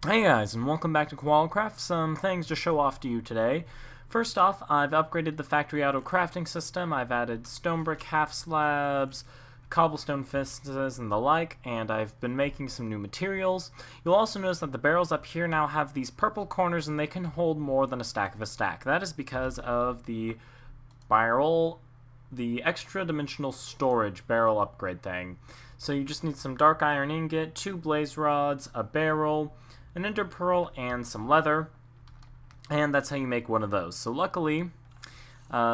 Hey guys, and welcome back to Koala Kraftis. Some things to show off to you today. First off, I've upgraded the factory auto crafting system. I've added stone brick half slabs, cobblestone fences, and the like, and I've been making some new materials. You'll also notice that the barrels up here now have these purple corners and they can hold more than a stack of a stack. That is because of the extra dimensional storage barrel upgrade thing. So you just need some dark iron ingot, 2 blaze rods, a barrel, an ender pearl, and some leather, and that's how you make one of those. So luckily,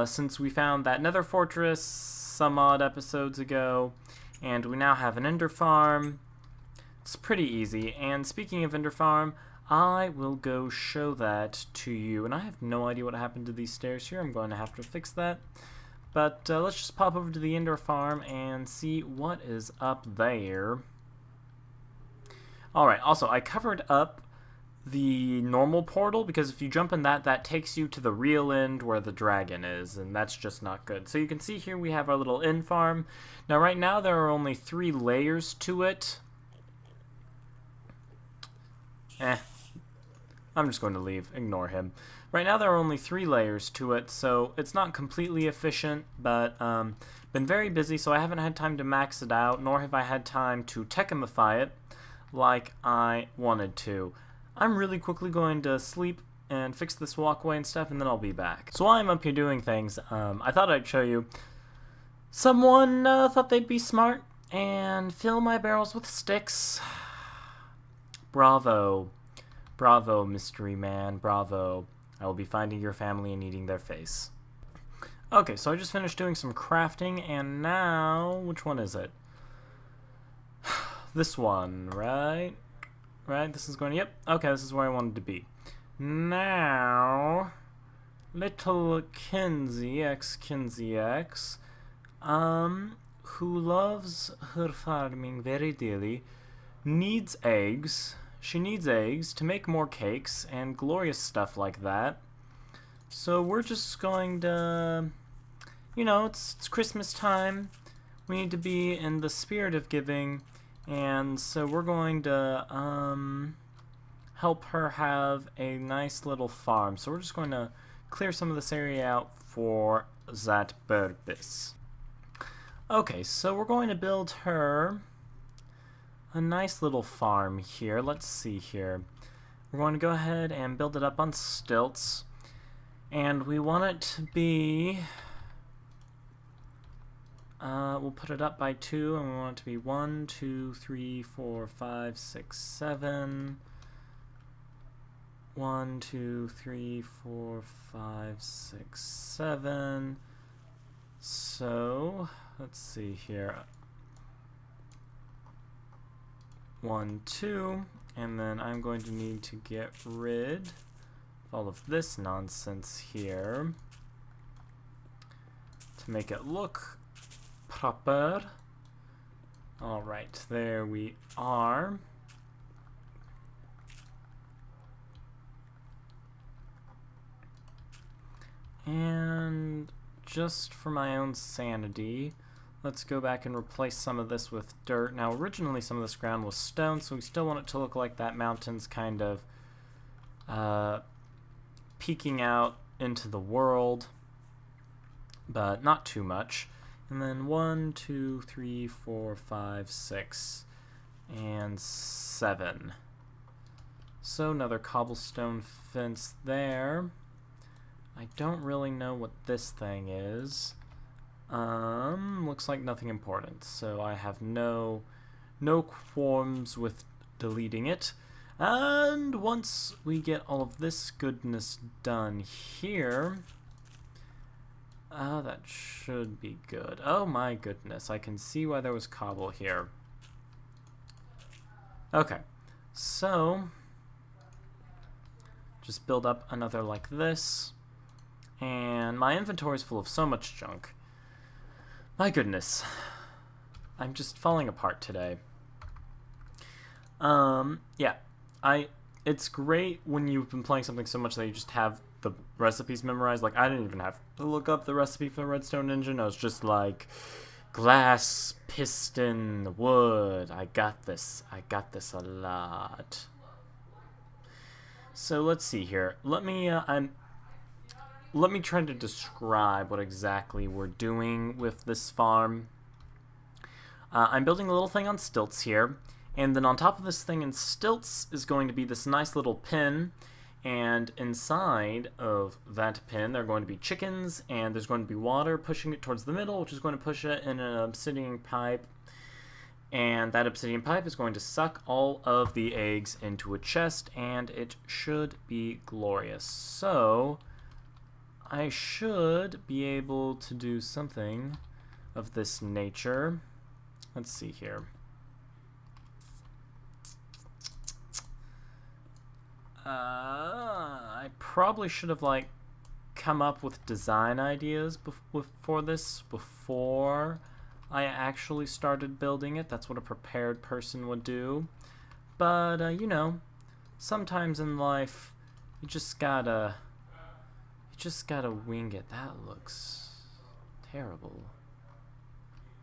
since we found that nether fortress some odd episodes ago, and we now have an ender farm, it's pretty easy. And speaking of ender farm, I will go show that to you, and I have no idea what happened to these stairs here. I'm going to have to fix that. But let's just pop over to the ender farm and see what is up there. Alright, also, I covered up the normal portal because if you jump in that, that takes you to the real end where the dragon is, and that's just not good. So you can see here we have our little end farm. Now right now there are only 3 layers to it. I'm just going to leave. Ignore him. Right now there are only 3 layers to it, so it's not completely efficient, but been very busy, so I haven't had time to max it out, nor have I had time to techimify it like I wanted to. I'm really quickly going to sleep and fix this walkway and stuff, and then I'll be back. So while I'm up here doing things, I thought I'd show you. Someone thought they'd be smart and fill my barrels with sticks. Bravo. Bravo, mystery man. Bravo. I will be finding your family and eating their face. Okay, so I just finished doing some crafting, and now... which one is it? This one, right? Right, this is going to... yep, okay, this is where I wanted to be. Now... little Kinsey, Kinsey X, who loves her farming very dearly, needs eggs. She needs eggs to make more cakes and glorious stuff like that. So we're just going to... you know, it's Christmas time. We need to be in the spirit of giving. And so we're going to help her have a nice little farm. So we're just going to clear some of this area out for that purpose. Okay, so we're going to build her a nice little farm here. Let's see here. We're going to go ahead and build it up on stilts. And we want it to be... we'll put it up by 2, and we want it to be 1, 2, 3, 4, 5, 6, 7. 1, 2, 3, 4, 5, 6, 7. So, let's see here. 1, 2, and then I'm going to need to get rid of all of this nonsense here to make it look proper. Alright, there we are. And just for my own sanity, let's go back and replace some of this with dirt. Now, originally some of this ground was stone, so we still want it to look like that mountain's kind of peeking out into the world, but not too much. And then 1, 2, 3, 4, 5, 6, and 7. So another cobblestone fence there. I don't really know what this thing is. Looks like nothing important, so I have no qualms with deleting it. And once we get all of this goodness done here, that should be good. Oh my goodness, I can see why there was cobble here. Okay, so just build up another like this. And my inventory is full of so much junk. My goodness. I'm just falling apart today. Yeah. It's great when you've been playing something so much that you just have the recipes memorized. Like, I didn't even have to look up the recipe for the redstone engine. I was just like, glass, piston, wood. I got this. I got this a lot. So let's see here. Let me try to describe what exactly we're doing with this farm. I'm building a little thing on stilts here, and then on top of this thing in stilts is going to be this nice little pen, and inside of that pen there are going to be chickens, and there's going to be water pushing it towards the middle, which is going to push it in an obsidian pipe, and that obsidian pipe is going to suck all of the eggs into a chest, and it should be glorious. So I should be able to do something of this nature. Let's see here. I probably should have like come up with design ideas for this before I actually started building it. That's what a prepared person would do. But you know, sometimes in life you just gotta wing it. That looks terrible.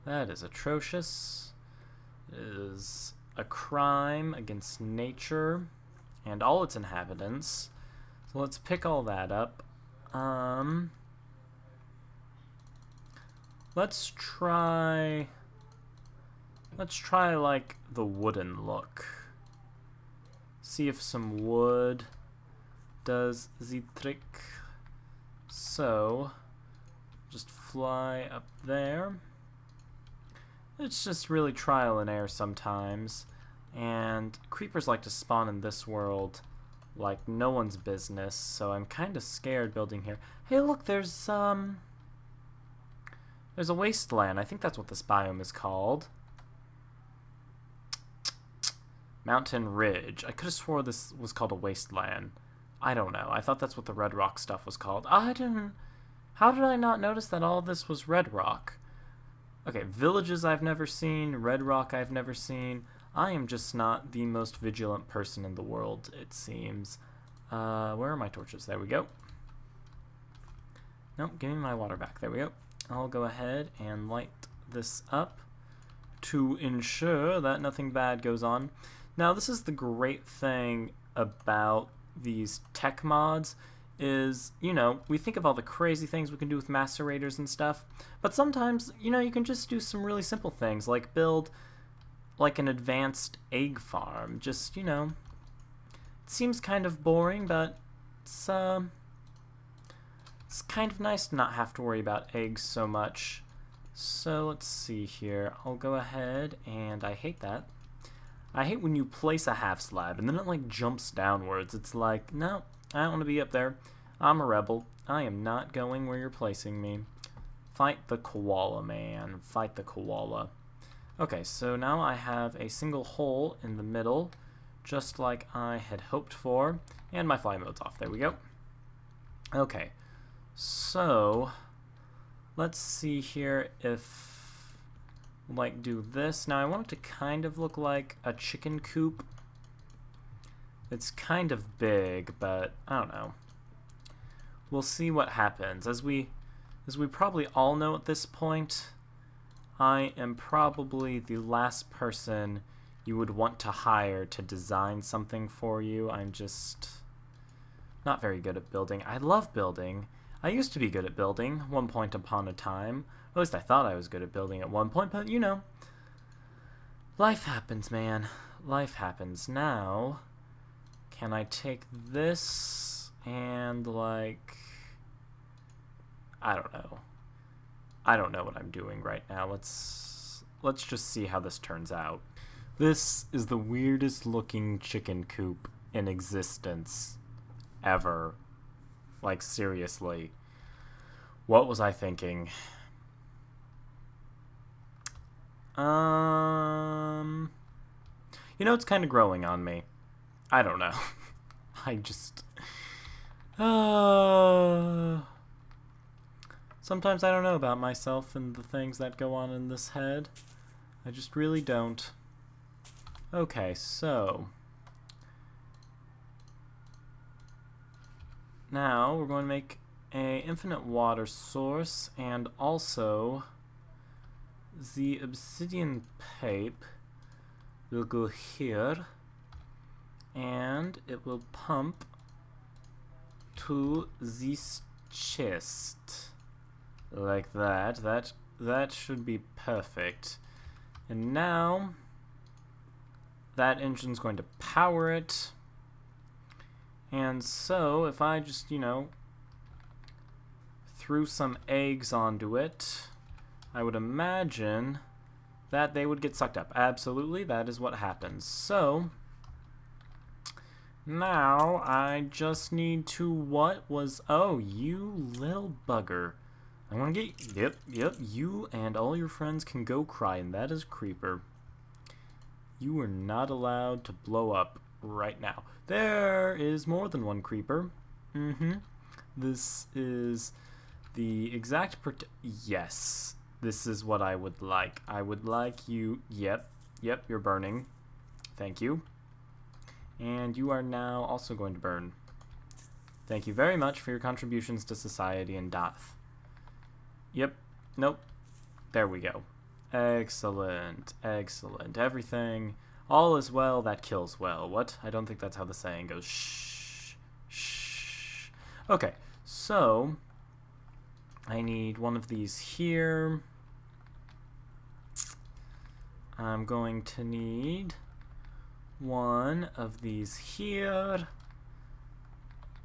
That is atrocious. It is a crime against nature and all its inhabitants. So let's pick all that up. Let's try like the wooden look. See if some wood does the trick. So just fly up there. It's just really trial and error sometimes, and creepers like to spawn in this world like no one's business, so I'm kind of scared building here. Hey look, there's a wasteland. I think that's what this biome is called. Mountain Ridge. I could have swore this was called a wasteland. I don't know. I thought that's what the red rock stuff was called. How did I not notice that all of this was red rock? Okay, villages I've never seen, red rock I've never seen. I am just not the most vigilant person in the world, it seems. Where are my torches? There we go. Nope, give me my water back. There we go. I'll go ahead and light this up to ensure that nothing bad goes on. Now, this is the great thing about these tech mods is, you know, we think of all the crazy things we can do with macerators and stuff, but sometimes, you know, you can just do some really simple things, like build like an advanced egg farm. Just, you know, it seems kind of boring, but it's kind of nice to not have to worry about eggs so much. So let's see here. I'll go ahead, and I hate that. I hate when you place a half slab and then it like jumps downwards. It's like, no, I don't want to be up there. I'm a rebel. I am not going where you're placing me. Fight the koala, man. Fight the koala. Okay, so now I have a single hole in the middle, just like I had hoped for, and my fly mode's off. There we go. Okay, so let's see here if like do this. Now I want it to kind of look like a chicken coop. It's kind of big, but I don't know. We'll see what happens. As we probably all know at this point, I am probably the last person you would want to hire to design something for you. I'm just not very good at building. I love building. I used to be good at building one point upon a time. At least I thought I was good at building at one point, but you know, life happens, man. Life happens. Now, can I take this and like, I don't know. I don't know what I'm doing right now. Let's just see how this turns out. This is the weirdest looking chicken coop in existence ever. Like, seriously. What was I thinking? You know, it's kind of growing on me. I don't know. I just... Sometimes I don't know about myself and the things that go on in this head. I just really don't. Okay, so... now we're going to make a infinite water source, and also the obsidian pipe will go here, and it will pump to this chest. Like that. That should be perfect. And now that engine's going to power it. And so if I just, you know, threw some eggs onto it, I would imagine that they would get sucked up. Absolutely, that is what happens. So now I just need to, what was, oh, you little bugger. I want to get, yep, you and all your friends can go cry, and that is Creeper. You are not allowed to blow up right now. There is more than one Creeper. This is the exact yes, this is what I would like. I would like you, yep, you're burning. Thank you. And you are now also going to burn. Thank you very much for your contributions to society and death. Yep, nope, there we go. Excellent, excellent. Everything, all is well that kills well. What? I don't think that's how the saying goes. Shh, shh. Okay, so I need one of these here. I'm going to need one of these here.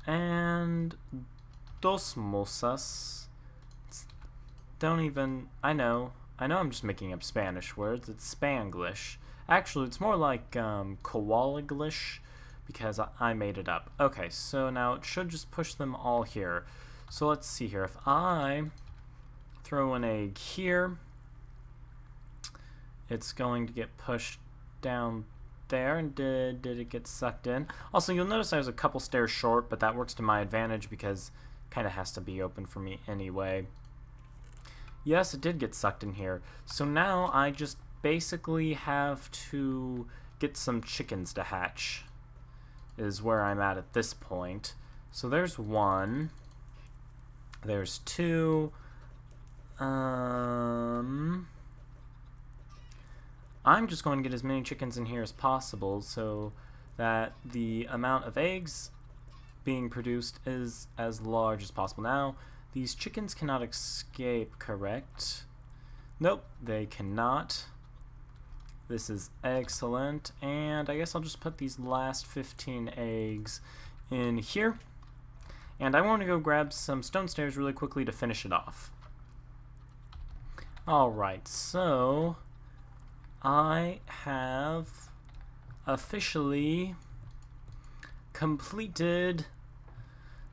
And dos mozas. Don't even, I know I'm just making up Spanish words. It's Spanglish. Actually, it's more like Koala-glish, because I made it up. Okay, so now it should just push them all here. So let's see here. If I throw an egg here, it's going to get pushed down there. And did it get sucked in? Also, you'll notice I was a couple stairs short, but that works to my advantage because it kind of has to be open for me anyway. Yes, it did get sucked in here. So now I just basically have to get some chickens to hatch, is where I'm at this point. So there's one. There's two. I'm just going to get as many chickens in here as possible so that the amount of eggs being produced is as large as possible. Now, these chickens cannot escape, correct? Nope, they cannot. This is excellent. And I guess I'll just put these last 15 eggs in here. And I want to go grab some stone stairs really quickly to finish it off. Alright, so I have officially completed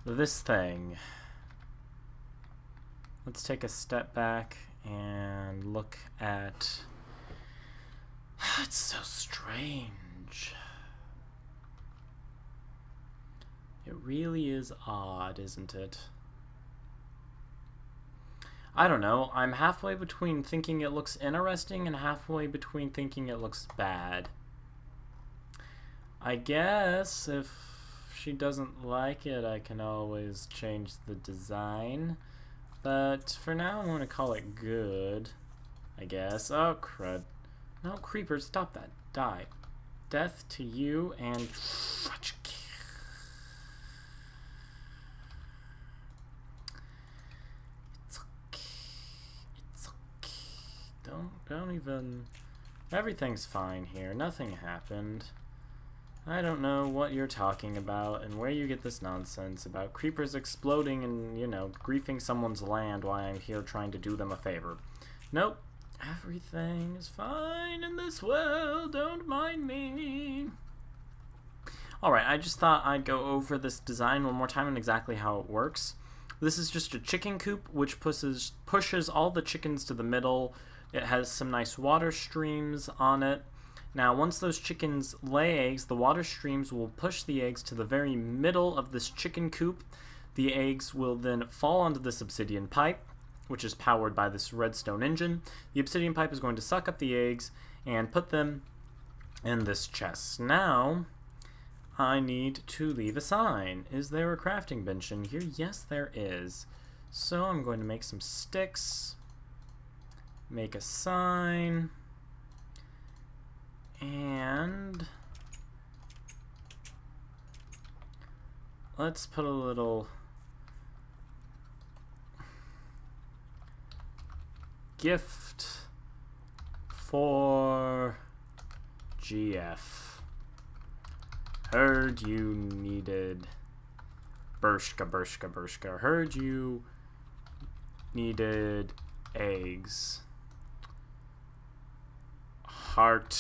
this thing. Let's take a step back and look at... It's so strange. It really is odd, isn't it? I don't know. I'm halfway between thinking it looks interesting and halfway between thinking it looks bad. I guess if she doesn't like it, I can always change the design. But for now, I'm going to call it good, I guess. Oh, crud. No, Creeper, stop that. Die. Death to you and... It's okay. It's okay. Don't even... Everything's fine here. Nothing happened. I don't know what you're talking about and where you get this nonsense about creepers exploding and, you know, griefing someone's land while I'm here trying to do them a favor. Nope. Everything is fine in this world. Don't mind me. Alright, I just thought I'd go over this design one more time and exactly how it works. This is just a chicken coop which pushes all the chickens to the middle. It has some nice water streams on it. Now, once those chickens lay eggs, the water streams will push the eggs to the very middle of this chicken coop. The eggs will then fall onto this obsidian pipe, which is powered by this redstone engine. The obsidian pipe is going to suck up the eggs and put them in this chest. Now, I need to leave a sign. Is there a crafting bench in here? Yes, there is. So I'm going to make some sticks, make a sign, and let's put a little gift for GF. Heard you needed Bershka. Heard you needed eggs. Heart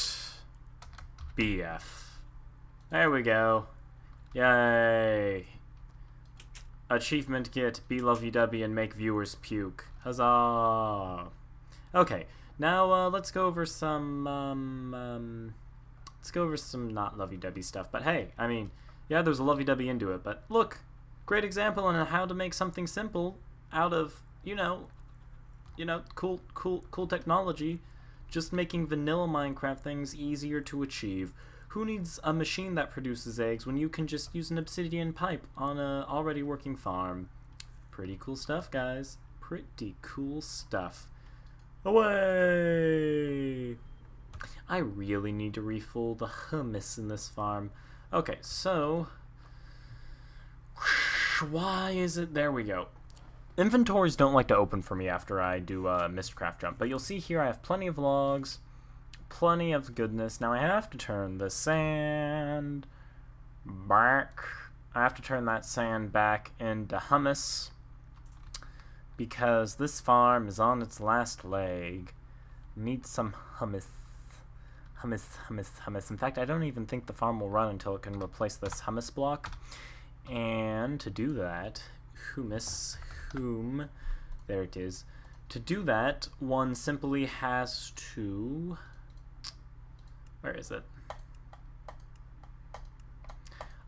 BF. There we go. Yay. Achievement get be lovey-dovey and make viewers puke. Huzzah. Okay, now let's go over some not lovey-dovey stuff. But hey, I mean, yeah, there's a lovey-dovey into it, but look, great example on how to make something simple out of, cool technology. Just making vanilla Minecraft things easier to achieve. Who needs a machine that produces eggs when you can just use an obsidian pipe on a already working farm? Pretty cool stuff, guys. Pretty cool stuff. Away! I really need to refill the hummus in this farm. Okay, so why is it? There we go. Inventories don't like to open for me after I do a Mistcraft jump, but you'll see here I have plenty of logs, plenty of goodness. Now I have to turn the sand back. I have to turn that sand back into hummus because this farm is on its last leg. Need some hummus. Hummus. In fact, I don't even think the farm will run until it can replace this hummus block. And to do that, there it is. To do that, one simply has to... Where is it?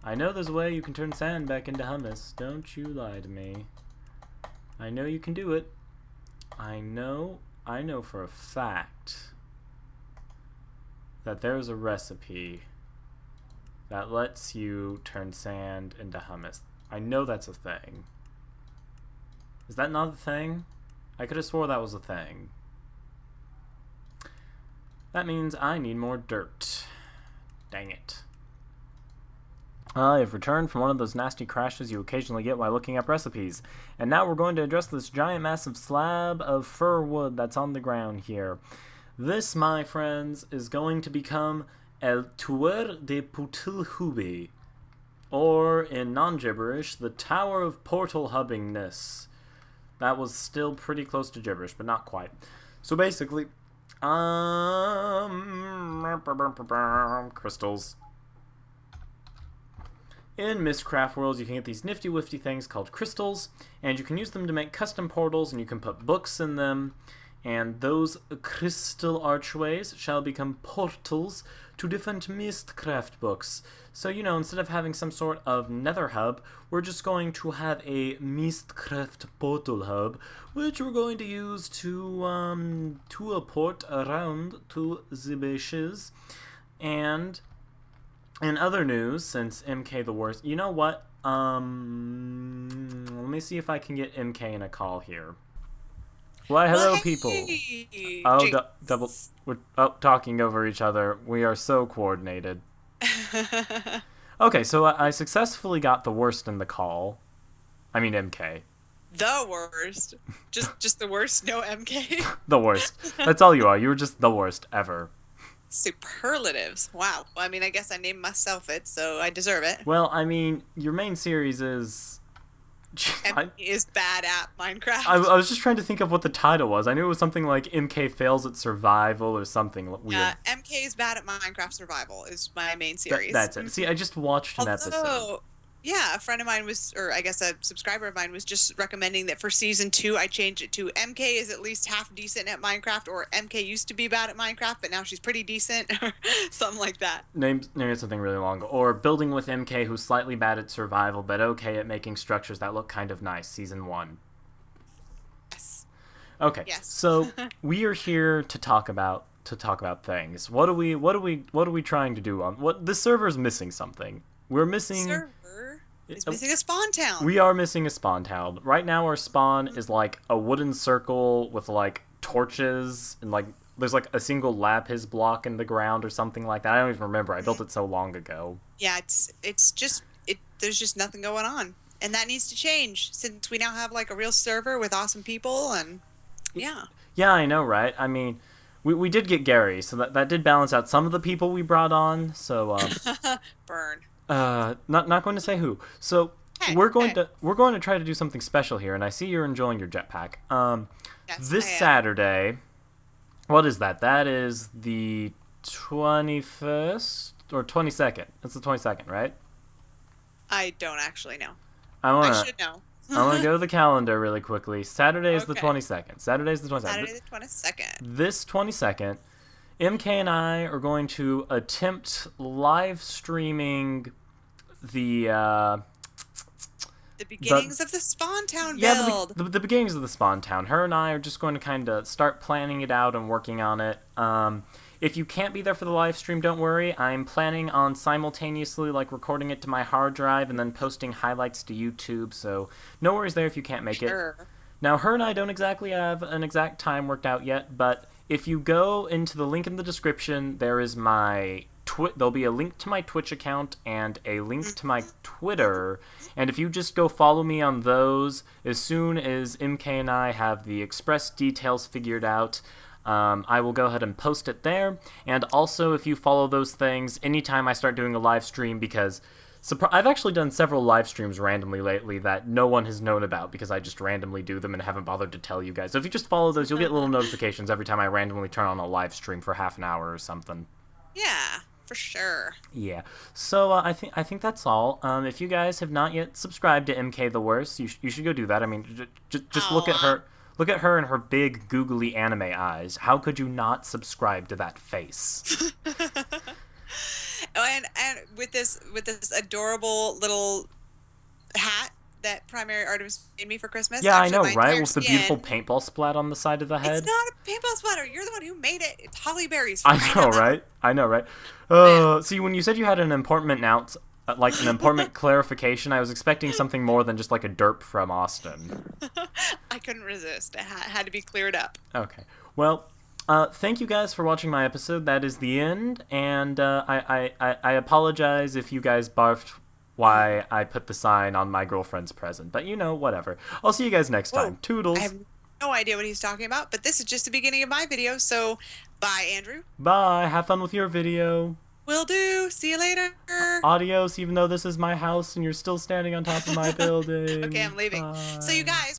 I know there's a way you can turn sand back into hummus. Don't you lie to me. I know you can do it. I know for a fact that there's a recipe that lets you turn sand into hummus. I know that's a thing. Is that not a thing? I could have swore that was a thing. That means I need more dirt. Dang it. I've returned from one of those nasty crashes you occasionally get while looking up recipes. And now we're going to address this giant massive slab of fir wood that's on the ground here. This, my friends, is going to become El Tower de Putilhubi, or in non-gibberish, the Tower of Portal Hubbingness. That was still pretty close to gibberish, but not quite. So basically, crystals. In Mistcraft worlds, you can get these nifty-wifty things called crystals, and you can use them to make custom portals, and you can put books in them, and those crystal archways shall become portals to different Mistcraft books. So, instead of having some sort of nether hub, we're just going to have a Mistcraft portal hub, which we're going to use to port around to the bases. And in other news, since MK the worst, you know what? Let me see if I can get MK in a call here. Why, hello, people. Oh, we're talking over each other. We are so coordinated. Okay, so I successfully got the worst in the call. I mean, MK. The worst. Just the worst, no MK. The worst. That's all you are. You were just the worst ever. Superlatives. Wow. Well, I mean, I guess I named myself it, so I deserve it. Well, I mean, your main series is... is bad at Minecraft. I was just trying to think of what the title was. I knew it was something like MK fails at survival or something weird. MK is bad at Minecraft survival is my main series. That's it. See, I just watched an episode. Yeah, a friend of mine was, or I guess a subscriber of mine was just recommending that for season 2 I change it to MK is at least half decent at Minecraft, or MK used to be bad at Minecraft but now she's pretty decent, or something like that. Name something really long. Or building with MK who's slightly bad at survival but okay at making structures that look kind of nice. Season 1. Yes. Okay. Yes. So we are here to talk about things. What are we trying to do on what this server is missing something. We're missing. It's missing a spawn town. We are missing a spawn town. Right now our spawn is like a wooden circle with like torches and like there's like a single lapis block in the ground or something like that. I don't even remember. I built it so long ago. Yeah, it's just there's just nothing going on, and that needs to change since we now have like a real server with awesome people, and yeah. Yeah, I know, right? I mean, we did get Gary, so that did balance out some of the people we brought on. So Burn. not going to say who. So Hey, we're going hey. to try to do something special here, and I see you're enjoying your jetpack. Yes, This I am. Saturday, what is that? That is the 21st or 22nd. It's the 22nd, right? I don't actually know. I I wanna should know. I wanna go to the calendar really quickly. Saturday is the Okay. 22nd. Saturday is the 22nd. Saturday the 22nd. This 22nd, MK and I are going to attempt live streaming the The beginnings of the Spawn Town yeah, build. the beginnings of the Spawn Town. Her and I are just going to kind of start planning it out and working on it. If you can't be there for the live stream, don't worry. I'm planning on simultaneously like recording it to my hard drive and then posting highlights to YouTube. So no worries there if you can't make it. Sure. Now, her and I don't exactly have an exact time worked out yet, but if you go into the link in the description, there is my there'll be a link to my Twitch account and a link to my Twitter. And if you just go follow me on those, as soon as MK and I have the express details figured out, I will go ahead and post it there. And also, if you follow those things, anytime I start doing a live stream, because I've actually done several live streams randomly lately that no one has known about because I just randomly do them and haven't bothered to tell you guys. So if you just follow those, you'll get little notifications every time I randomly turn on a live stream for half an hour or something. Yeah, for sure. Yeah. So I think that's all. If you guys have not yet subscribed to MK the Worst, you should go do that. I mean, just look at Aw. her. Look at her and her big googly anime eyes. How could you not subscribe to that face? And with this adorable little hat that Primary Artemis made me for Christmas. Yeah, I actually, know, my right? entire With the skin- beautiful paintball splat on the side of the head. It's not a paintball splatter. You're the one who made it. It's Holly Berry's. I know, right? I know, right? See, when you said you had an important like an important clarification, I was expecting something more than just like a derp from Austin. I couldn't resist. It had to be cleared up. Okay. Well, thank you guys for watching my episode. That is the end, and I apologize if you guys barfed why I put the sign on my girlfriend's present, but whatever. I'll see you guys next time. Whoa. Toodles. I have no idea what he's talking about, but this is just the beginning of my video, so bye, Andrew. Bye. Have fun with your video. Will do. See you later. Adios, even though this is my house and you're still standing on top of my building. Okay, I'm leaving. So you Bye. guys,